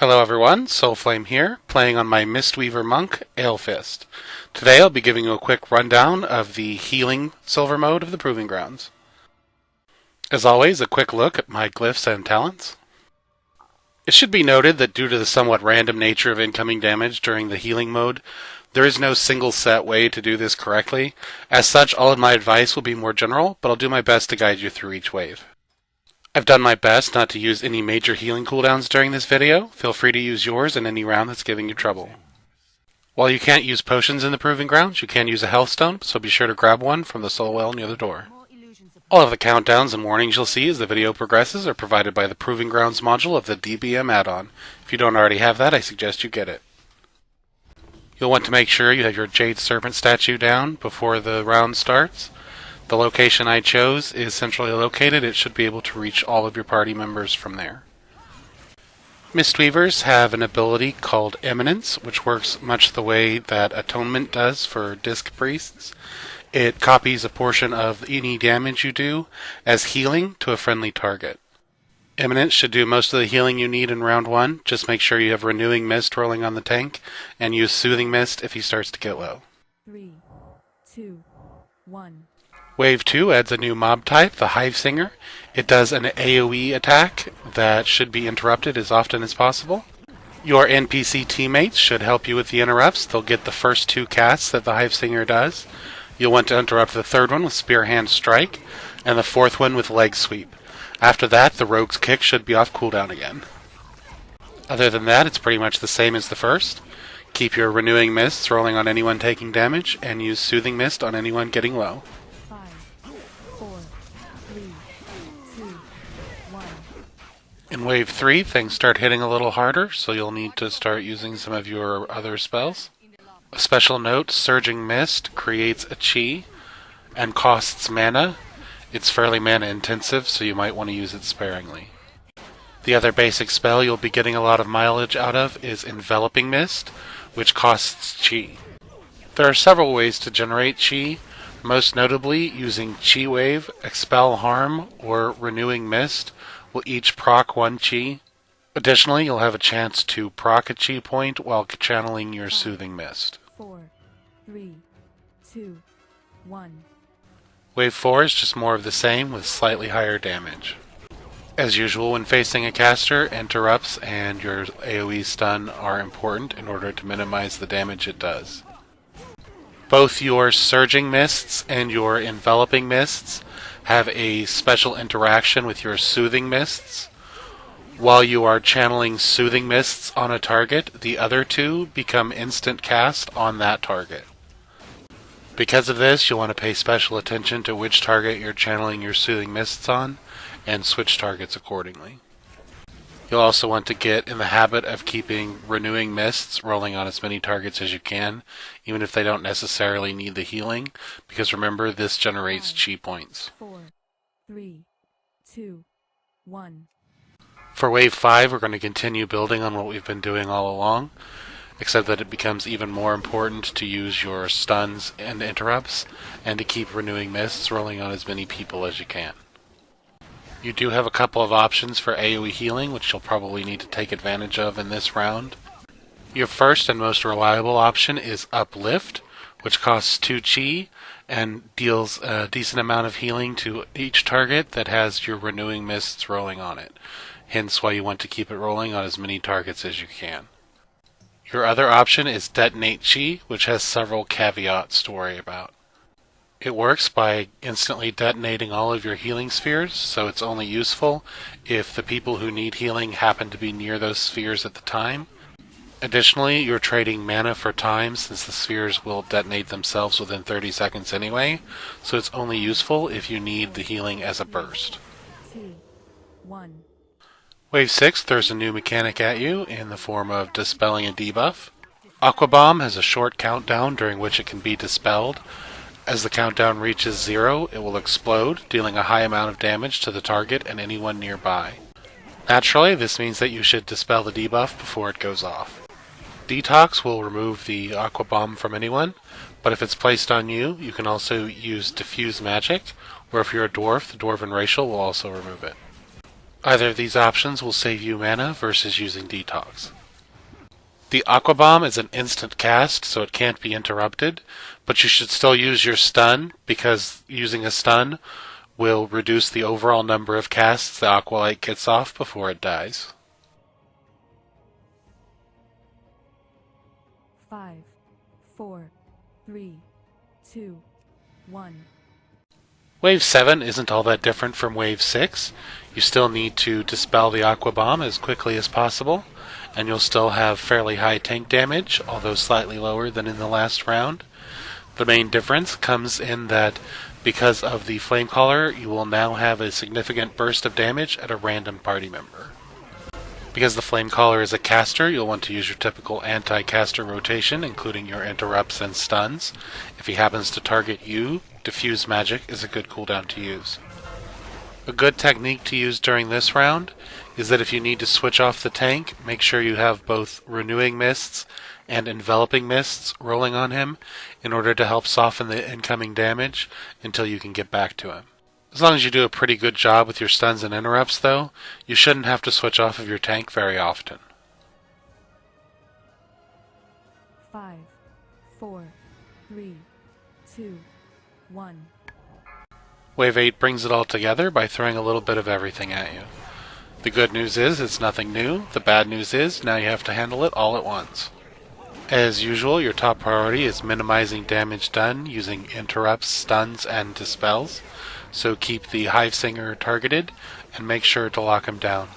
Hello everyone, Soulflame here, playing on my Mistweaver Monk, Alefist. Today I'll be giving you a quick rundown of the healing silver mode of the Proving Grounds. As always, a quick look at my glyphs and talents. It should be noted that due to the somewhat random nature of incoming damage during the healing mode, there is no single set way to do this correctly. As such, all of my advice will be more general, but I'll do my best to guide you through each wave. I've done my best not to use any major healing cooldowns during this video. Feel free to use yours in any round that's giving you trouble. While you can't use potions in the Proving Grounds, you can use a health stone, so be sure to grab one from the soul well near the door. All of the countdowns and warnings you'll see as the video progresses are provided by the Proving Grounds module of the DBM add-on. If you don't already have that, I suggest you get it. You'll want to make sure you have your Jade Serpent statue down before the round starts. The location I chose is centrally located. It should be able to reach all of your party members from there. Mistweavers have an ability called Eminence, which works much the way that Atonement does for Disc Priests. It copies a portion of any damage you do as healing to a friendly target. Eminence should do most of the healing you need in round 1. Just make sure you have Renewing Mist rolling on the tank, and use Soothing Mist if he starts to get low. 3, 2, 1. Wave 2 adds a new mob type, the Hive Singer. It does an AoE attack that should be interrupted as often as possible. Your NPC teammates should help you with the interrupts. They'll get the first 2 casts that the Hive Singer does. You'll want to interrupt the third one with Spear Hand Strike, and the fourth one with Leg Sweep. After that, the Rogue's Kick should be off cooldown again. Other than that, it's pretty much the same as the first. Keep your Renewing Mists rolling on anyone taking damage, and use Soothing Mist on anyone getting low. In Wave 3, things start hitting a little harder, so you'll need to start using some of your other spells. A special note, Surging Mist creates a chi and costs mana. It's fairly mana intensive, so you might want to use it sparingly. The other basic spell you'll be getting a lot of mileage out of is Enveloping Mist, which costs chi. There are several ways to generate chi, most notably using Chi Wave, Expel Harm, or Renewing Mist will each proc 1 chi. Additionally, you'll have a chance to proc a chi point while channeling your Soothing Mist. 4, 3, 2, 1. Wave 4 is just more of the same with slightly higher damage. As usual, when facing a caster, interrupts and your AoE stun are important in order to minimize the damage it does. Both your Surging Mists and your Enveloping Mists have a special interaction with your Soothing Mists. While you are channeling Soothing Mists on a target, the other 2 become instant cast on that target. Because of this, you'll want to pay special attention to which target you're channeling your Soothing Mists on, and switch targets accordingly. You'll also want to get in the habit of keeping Renewing Mists rolling on as many targets as you can, even if they don't necessarily need the healing, because remember, this generates chi points. 4, 3, 2, 1. For Wave 5, we're going to continue building on what we've been doing all along, except that it becomes even more important to use your stuns and interrupts, and to keep Renewing Mists rolling on as many people as you can. You do have a couple of options for AoE healing, which you'll probably need to take advantage of in this round. Your first and most reliable option is Uplift, which costs 2 chi and deals a decent amount of healing to each target that has your Renewing Mists rolling on it. Hence why you want to keep it rolling on as many targets as you can. Your other option is Detonate Chi, which has several caveats to worry about. It works by instantly detonating all of your healing spheres, so it's only useful if the people who need healing happen to be near those spheres at the time. Additionally, you're trading mana for time since the spheres will detonate themselves within 30 seconds anyway, so it's only useful if you need the healing as a burst. 2, 1. Wave 6 throws a new mechanic at you in the form of dispelling a debuff. Aqua Bomb has a short countdown during which it can be dispelled. As the countdown reaches 0, it will explode, dealing a high amount of damage to the target and anyone nearby. Naturally, this means that you should dispel the debuff before it goes off. Detox will remove the Aqua Bomb from anyone, but if it's placed on you, you can also use Diffuse Magic, or if you're a dwarf, the Dwarven Racial will also remove it. Either of these options will save you mana versus using Detox. The Aqua Bomb is an instant cast, so it can't be interrupted, but you should still use your stun, because using a stun will reduce the overall number of casts the Aqualite gets off before it dies. 5, 4, 3, 2, 1. Wave 7 isn't all that different from Wave 6. You still need to dispel the Aqua Bomb as quickly as possible, and you'll still have fairly high tank damage, although slightly lower than in the last round. The main difference comes in that because of the Flamecaller, you will now have a significant burst of damage at a random party member. Because the Flamecaller is a caster, you'll want to use your typical anti-caster rotation, including your interrupts and stuns. If he happens to target you, Diffuse Magic is a good cooldown to use. A good technique to use during this round is that if you need to switch off the tank, make sure you have both Renewing Mists and Enveloping Mists rolling on him in order to help soften the incoming damage until you can get back to him. As long as you do a pretty good job with your stuns and interrupts, though, you shouldn't have to switch off of your tank very often. 5, 4, 3, 2, 1. Wave 8 brings it all together by throwing a little bit of everything at you. The good news is it's nothing new. The bad news is now you have to handle it all at once. As usual, your top priority is minimizing damage done using interrupts, stuns, and dispels. So keep the Hivesinger targeted and make sure to lock him down.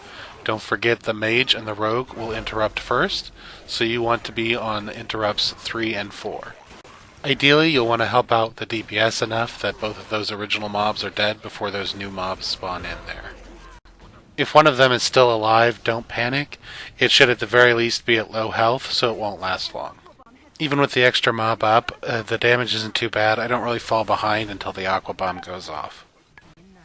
Don't forget the Mage and the Rogue will interrupt first, so you want to be on interrupts 3 and 4. Ideally, you'll want to help out the DPS enough that both of those original mobs are dead before those new mobs spawn in there. If one of them is still alive, don't panic. It should at the very least be at low health, so it won't last long. Even with the extra mob up, the damage isn't too bad. I don't really fall behind until the Aqua Bomb goes off.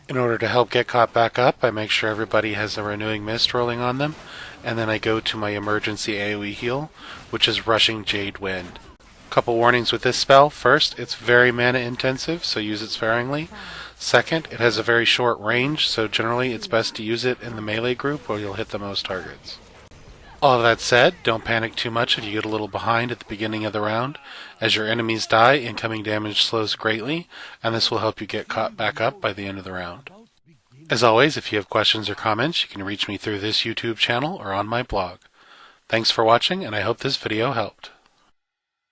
In order to help get caught back up, I make sure everybody has a Renewing Mist rolling on them, and then I go to my emergency AoE heal, which is Rushing Jade Wind. Couple warnings with this spell. First, it's very mana intensive, so use it sparingly. Second, it has a very short range, so generally it's best to use it in the melee group where you'll hit the most targets. All of that said, don't panic too much if you get a little behind at the beginning of the round. As your enemies die, incoming damage slows greatly, and this will help you get caught back up by the end of the round. As always, if you have questions or comments, you can reach me through this YouTube channel or on my blog. Thanks for watching, and I hope this video helped.